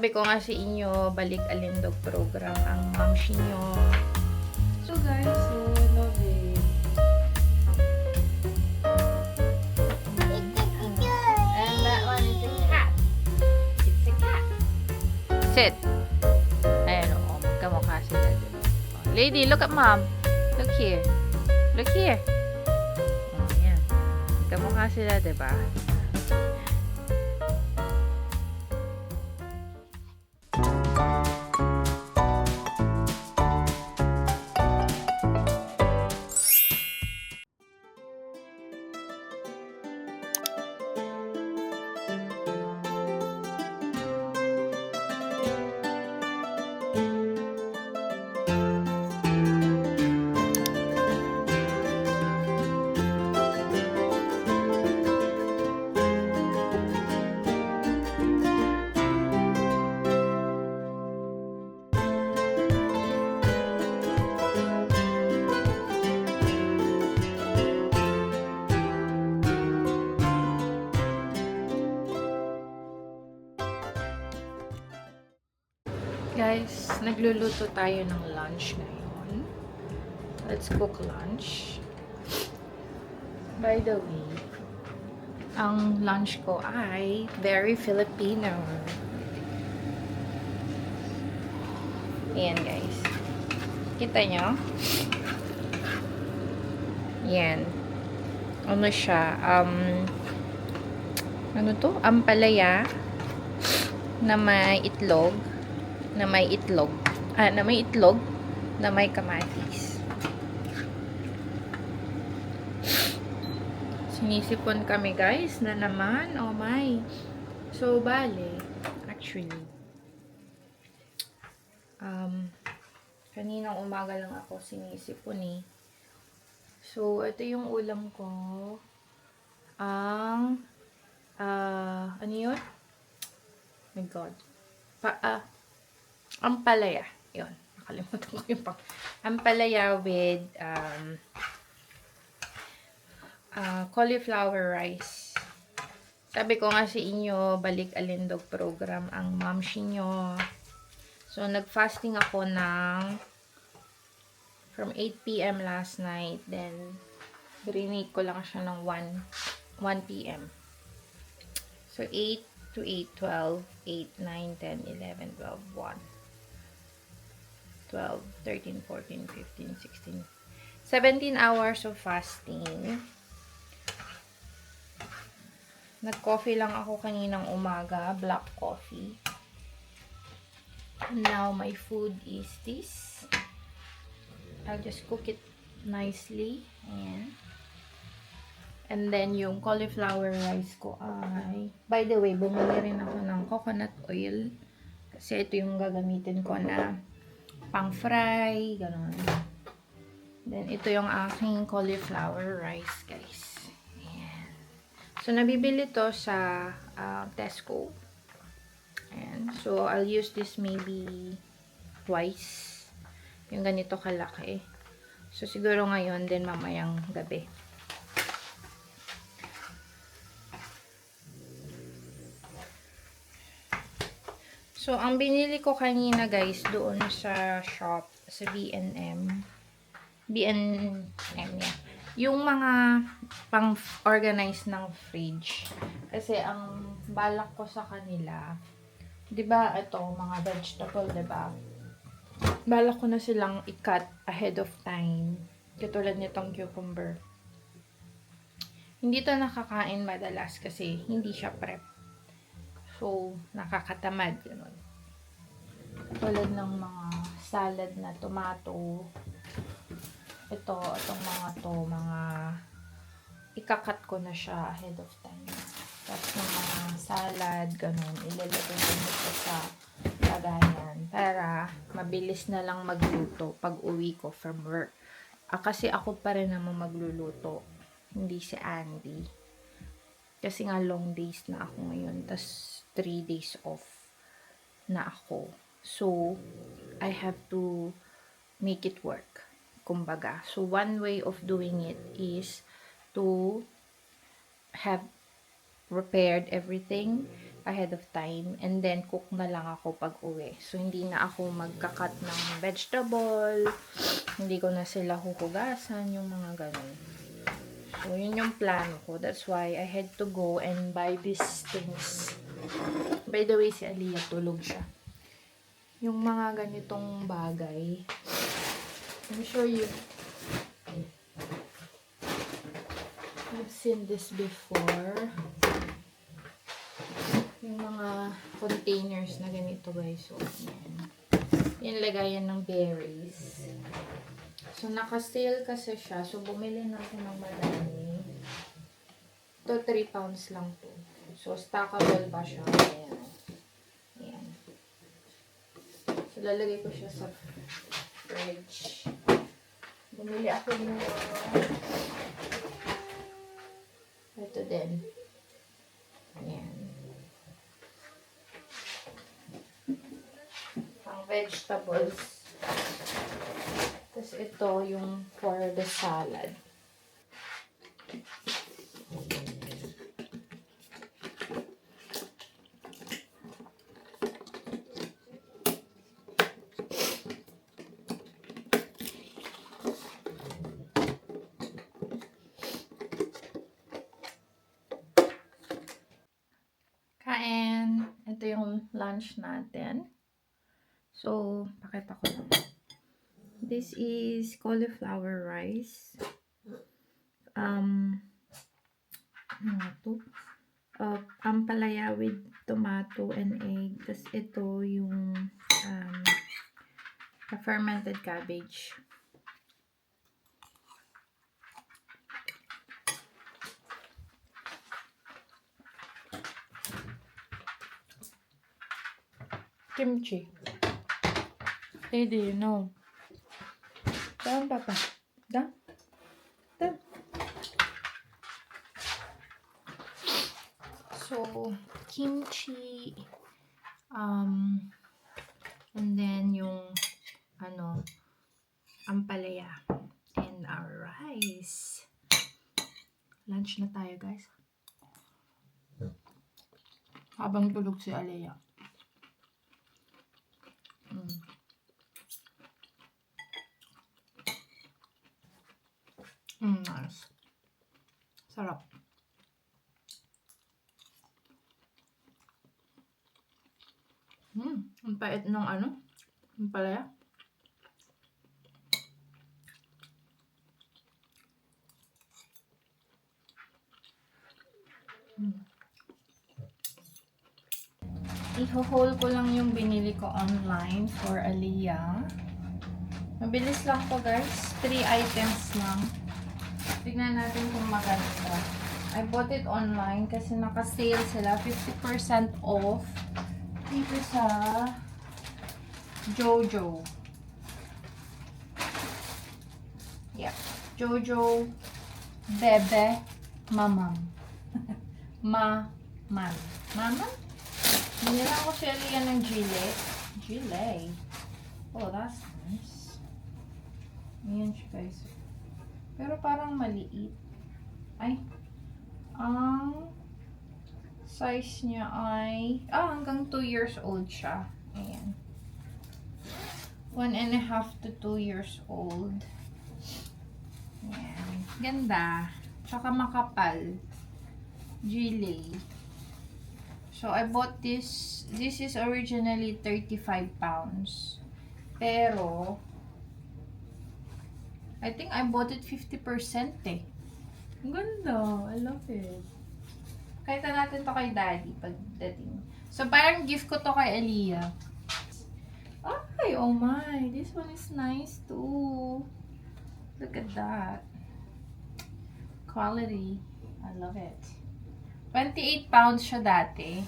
Sabi ko nga sa inyo, balik alindog program ang mamshi nyo. So guys, so love it. And that one is a cat. It's a cat. Sit. Ayan o, magkamukha sila. Oh, lady, look at mom. Look here. Look here. Oh, yan. Magkamukha sila, diba? Guys, nagluluto tayo ng lunch ngayon. Let's cook lunch. By the way, ang lunch ko ay very Filipino. Ayan guys. Kita nyo? Yan. Ano siya? Ano to? Ampalaya na may itlog. Na may itlog, na may kamatis. Sinisipon kami guys na naman. Oh my. So, bale, actually, kaninang umaga lang ako sinisipon eh. So, ito yung ulam ko. Ang, ano yun? Oh my God. Ampalaya. Yun. Nakalimutan ko yung pang. Ampalaya with cauliflower rice. Sabi ko nga sa inyo, balik alindog program ang mamshi nyo. So, nag-fasting ako from 8 p.m. last night. Then, brinate ko lang siya ng 1 p.m. So, 8 to 8, 12, 8, 9, 10, 11, 12, 1. 12, 13, 14, 15, 16, 17 hours of fasting. Nag-coffee lang ako kaninang umaga, black coffee. Now, my food is this. I'll just cook it nicely. Ayan. And then, yung cauliflower rice ko ay, by the way, bumili rin ako ng coconut oil. Kasi ito yung gagamitin ko na pang-fry, gano'n. Then, ito yung aking cauliflower rice, guys. Ayan. So, nabibili to sa Tesco. Ayan. So, I'll use this maybe twice. Yung ganito kalaki. So, siguro ngayon, then mamayang gabi. So, ang binili ko kanina guys, doon sa shop, sa B&M. B&M, yeah. Yung mga pang-organize ng fridge. Kasi ang balak ko sa kanila, di ba ito, mga vegetable, di ba? Balak ko na silang i-cut ahead of time. Katulad nitong cucumber. Hindi to nakakain madalas kasi hindi siya prep. So, nakakatamad, gano'n. Tulad ng mga salad na tomato. Itong mga ikakat ko na siya ahead of time. Tapos ng mga salad, gano'n, ilalagay ko nito sa lagayan para mabilis na lang magluto pag uwi ko from work. Kasi ako pa rin naman magluluto, hindi si Andy. Kasi nga long days na ako ngayon. Tas 3 days off na ako. So, I have to make it work. Kumbaga. So, one way of doing it is to have prepared everything ahead of time. And then, cook na lang ako pag uwi. So, hindi na ako magkakat ng vegetable. Hindi ko na sila huhugasan, yung mga ganun. So, yun yung plano ko. That's why I had to go and buy these things. By the way, si Aliyah tulog siya. Yung mga ganitong bagay. I'm sure you've seen this before. Yung mga containers na ganito, guys. So, yan. Yan, lagayan ng berries. So, naka-sale kasi siya. So, bumili na ako ng marami. Ito, 3 pounds lang to. So, stackable pa siya. Ayan. Ayan. So, lalagay ko siya sa fridge. Bumili ako ng ito din. Ayan. Pang vegetables. Tapos ito yung for the salad. Kain. Ito yung lunch natin. So, pakita ko lang. This is cauliflower rice. Ano to? Ampalaya with tomato and egg. Tapos ito yung fermented cabbage. Kimchi. Hey, do you know? Down, Papa. Down. Down. So, kimchi. And then yung, ampalaya. And our rice. Lunch na tayo, guys. Habang tulog si Alea. Nice. Sarap. Ang pait ng ang palaya. Iho-haul ko lang yung binili ko online for Aliyah. Mabilis lang to, guys. 3 items lang. Tignan natin kung maganda. I bought it online kasi naka-sale sila. 50% off. Dito sa Jojo. Yeah. Jojo Bebe Mamam. Maman. Maman? Binila ko si Aliyah ng Gillette. Gillette. Oh, that's nice. Ayan siya, guys. Pero parang maliit. Ay. Ang size niya ay hanggang 2 years old siya. Ayan. 1.5 to 2 years old. Ayan. Ganda. Tsaka makapal. Gillette. So, I bought this. This is originally 35 pounds. Pero, I think I bought it 50% eh. Ang ganda. I love it. Kahit natin to kay Daddy pagdating. So, parang gift ko to kay Aliyah. Ay, oh my. This one is nice too. Look at that. Quality. I love it. 28 pounds siya dati.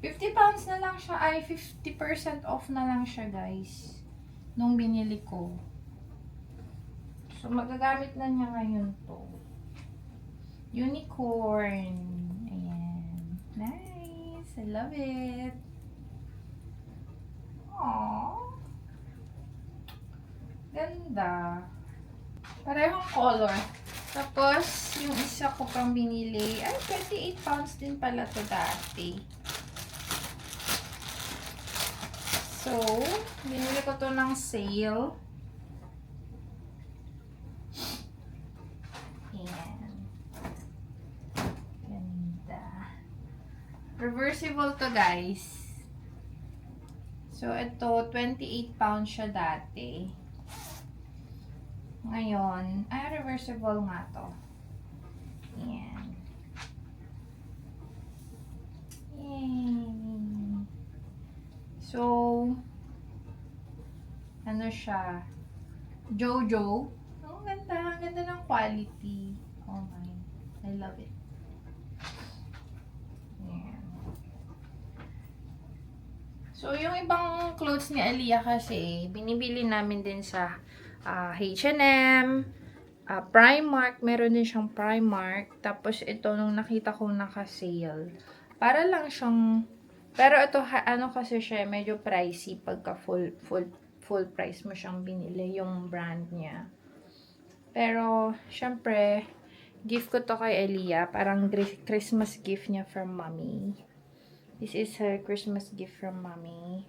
50 pounds na lang siya. Ay, 50% off na lang siya, guys. Nung binili ko. So, magagamit na niya ngayon to. Unicorn. Ayan. Nice. I love it. Aww. Ganda. Parehong color. Tapos, yung isa ko pang binili, ay, 28 pounds din pala to dati. So, binili ko to ng sale. Ayan. Ganda. Reversible to, guys. So, ito, 28 pounds siya dati. Ngayon, reversible nga to. Ayan. Yay! So, ano siya? Jojo. Oh, ganda. Ang ganda ng quality. Oh my. I love it. Ayan. So, yung ibang clothes ni Aliyah kasi, binibili namin din sa H&M, Primark. Meron din siyang Primark. Tapos, ito, nung nakita ko naka-sale. Para lang siyang, pero ito, ano kasi siya, medyo pricey pagka full price mo siyang binili, yung brand niya. Pero, syempre, gift ko to kay Aliyah. Parang Christmas gift niya from mommy. This is her Christmas gift from mommy.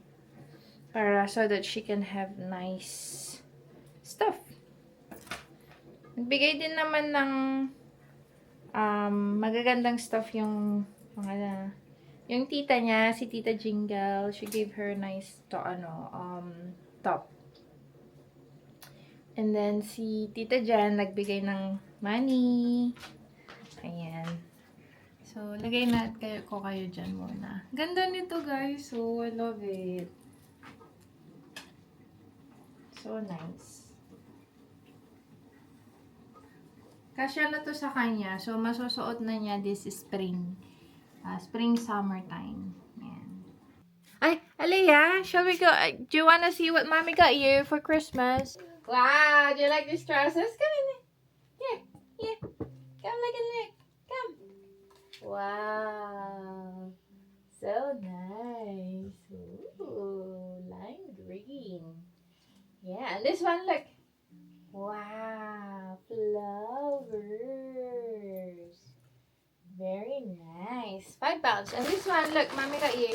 Para so that she can have nice stuff. Nagbigay din naman ng magagandang stuff yung mga yung tita niya, si Tita Jingle. She gave her nice top. And then si Tita Jan nagbigay ng money. Ayan. So, lagay ko kayo dyan muna. Ganda nito, guys. So, I love it. So, nice. Kasya na to sa kanya. So, masusuot na niya this spring. Spring, summertime. Ayan. Ay, Aliyah, shall we go? Do you wanna see what mommy got you for Christmas? Wow, do you like these trousers? Come in. Here. Come, look. Come. Wow. So nice. Ooh, lime green. Yeah, and this one, look. Wow, flowers. Very nice. 5 pounds. And this one, look, mommy got you.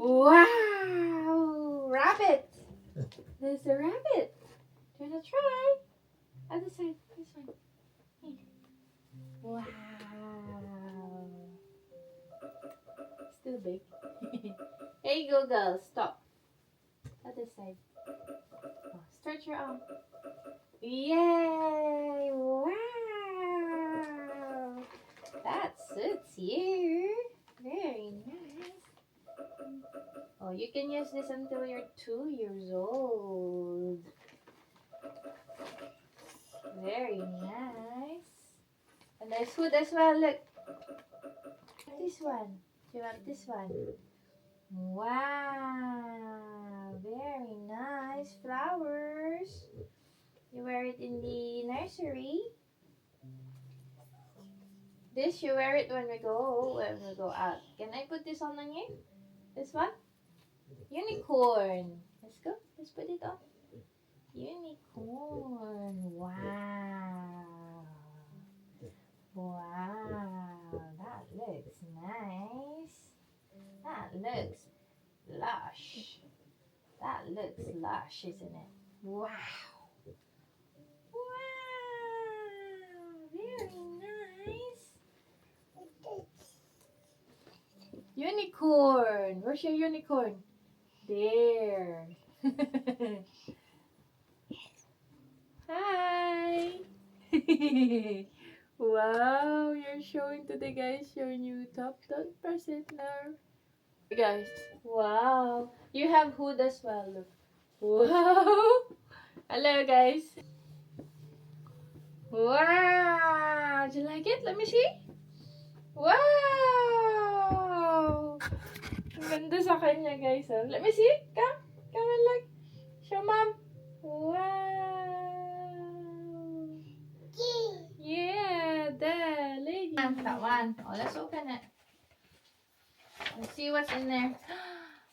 Wow, rabbit. There's a rabbit. Do you want to try? Other side, this one. Wow. Still big. There you go, girls. Stop. Other side. Oh, stretch your arm. Yay! Wow! That suits you. Very nice. Oh, you can use this until you're 2 years old. Very nice. And there's food as well, look. This one. Do you want this one? Wow. Very nice. Flowers. You wear it in the nursery. This, you wear it when we go out. Can I put this on you? This one? Unicorn. Let's go. Let's put it on. Unicorn. Wow. Wow. That looks nice. That looks lush. That looks lush, isn't it? Wow. Wow. Very nice. Unicorn. Where's your unicorn? There. Hi. Wow, you're showing to the guys your new top. Don't press it now. Guys, wow. You have hood as well. Look. Wow. Hello, guys. Wow. Do you like it? Let me see. Wow. Ang ganda sa kanya, guys. Oh. Let me see. Come and look. Show mom. Wow. Yeah, there, lady. That one. Oh, let's open it. Let's see what's in there.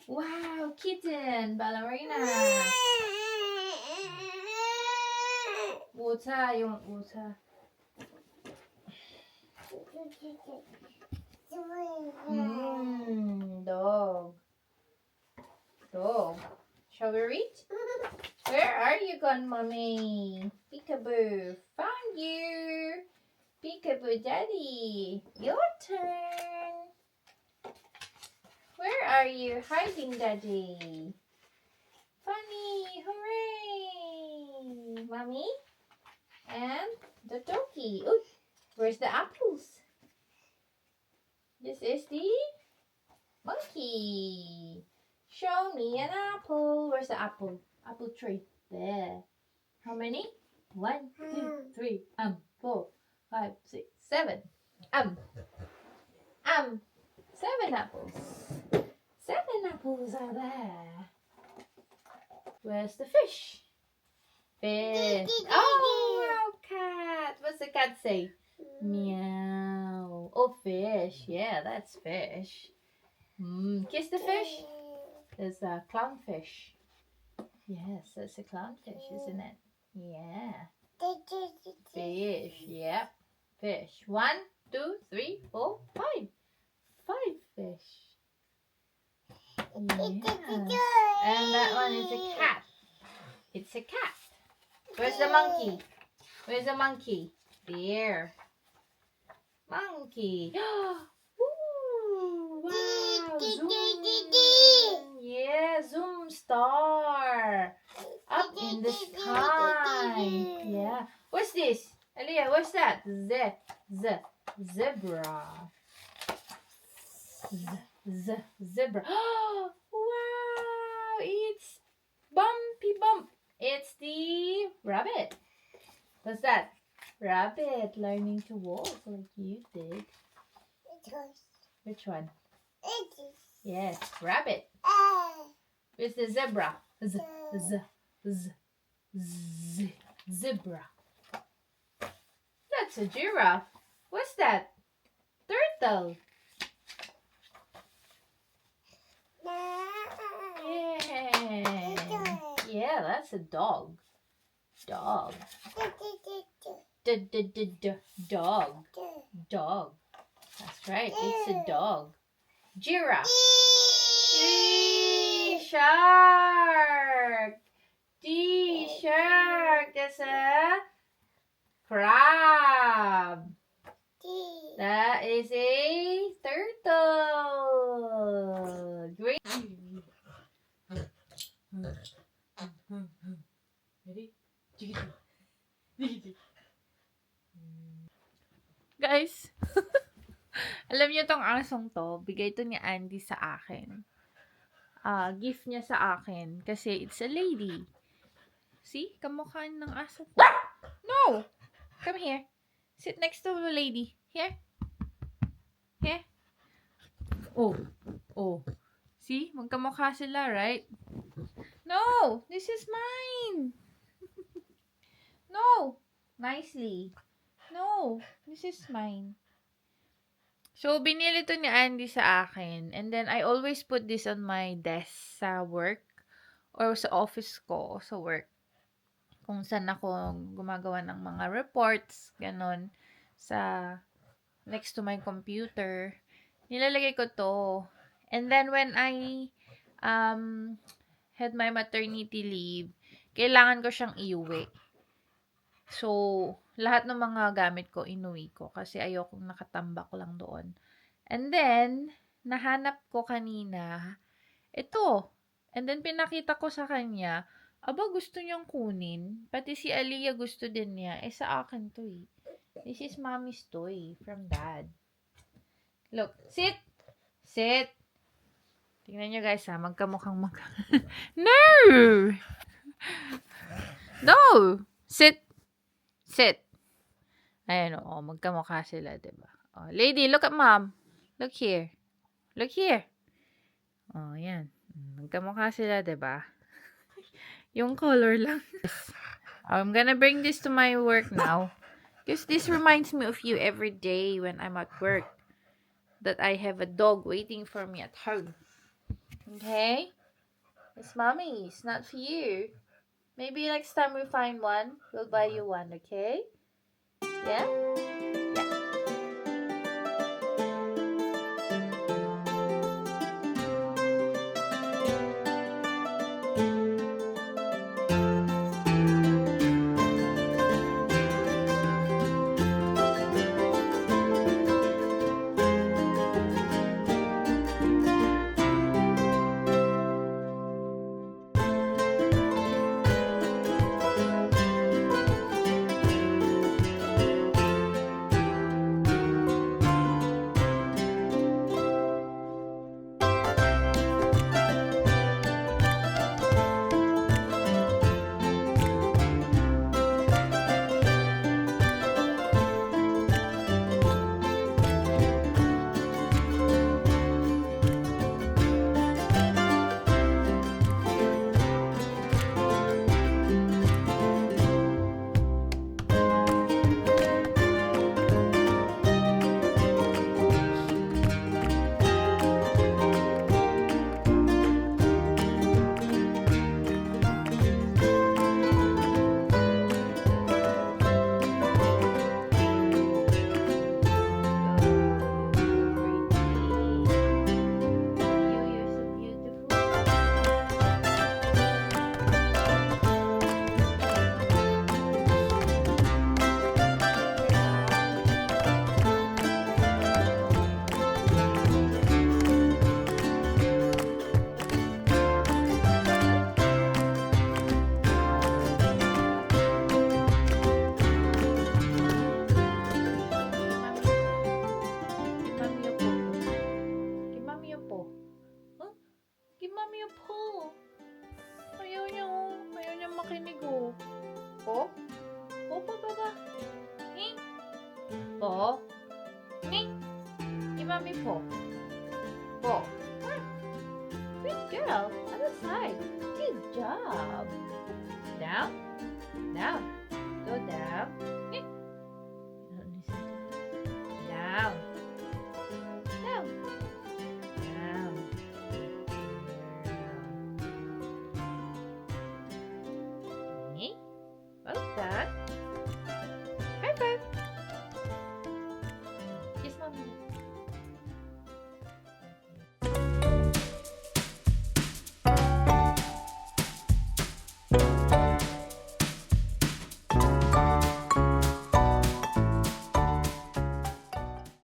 Wow, kitten, ballerina. Uta, yung uta. Dog. So, shall we read? Where are you gone, Mommy? Peekaboo, found you. Peekaboo Daddy, your turn. Where are you hiding, Daddy? Funny, hooray! Mommy and the doggy. Ooh, where's the apples? This is the monkey. Show me an apple. Where's the apple? Apple tree. There. How many? 1, 2, 3, 4, 5, 6, 7. 7 apples. 7 apples are there. Where's the fish? Fish. Oh, cat. What's the cat say? Meow. Oh, fish. Yeah, that's fish. Kiss the fish. There's a clownfish. Yes, that's a clownfish, isn't it? Yeah. Fish. Yep. Fish. 1, 2, 3, 4, 5. 5 fish. Yes. And that one is a cat. It's a cat. Where's the monkey? Where's the monkey? There. Monkey. Ooh, wow. Zoom. Yeah, zoom star. Up in the sky. Yeah. What's this? Aliyah, what's that? Zebra. Zebra. Wow, it's Bumpy Bump. It's the rabbit. What's that? Rabbit learning to walk like you did. Which one? Yes, rabbit. Where's the zebra? Zebra. That's a giraffe. What's that? Turtle. Yeah, that's a dog. Dog. Dog. That's right. It's a dog. Giraffe. Shark. Shark. That's a crab. That is a turtle. Great. Ready? Guys, alam niyo tong asong to, bigay to ni Andy sa akin. Gift niya sa akin kasi it's a lady. See? Kamukha ng aso ko. No! Come here. Sit next to the lady. Here. Here. Oh. See? Magkamukha sila, right? No! This is mine! No! Nicely. No! This is mine. So, binili to ni Andy sa akin. And then, I always put this on my desk sa work or sa office ko sa work. Kung saan ako gumagawa ng mga reports, ganon, sa next to my computer. Nilalagay ko to. And then, when I had my maternity leave, kailangan ko siyang iuwi. So, lahat ng mga gamit ko, inuwi ko. Kasi ayokong nakatambak lang doon. And then, nahanap ko kanina, ito. And then, pinakita ko sa kanya, aba, gusto niyang kunin. Pati si Aliyah gusto din niya. Sa akin to eh. This is mommy's toy from dad. Look, sit! Sit! Tingnan nyo guys ha, magkamukhang No! No! Sit! Sit! Ayan o, magkamukha sila, diba? Oh, lady, look at mom. Look here. Look here. Oh, yan. Magkamukha sila, diba? Yung color lang. I'm gonna bring this to my work now. Because this reminds me of you every day when I'm at work. That I have a dog waiting for me at home. Okay? It's mommy's, not for you. Maybe next time we find one, we'll buy you one, okay? Yeah? Yeah. niya po. Ayaw niya, oh. Ayaw niya makinig, oh. Po? Po pa baba. Ning? Po? Ning? Ni mami po. Po. Ah, good girl. Other side. Good job. Down. Down. Go down.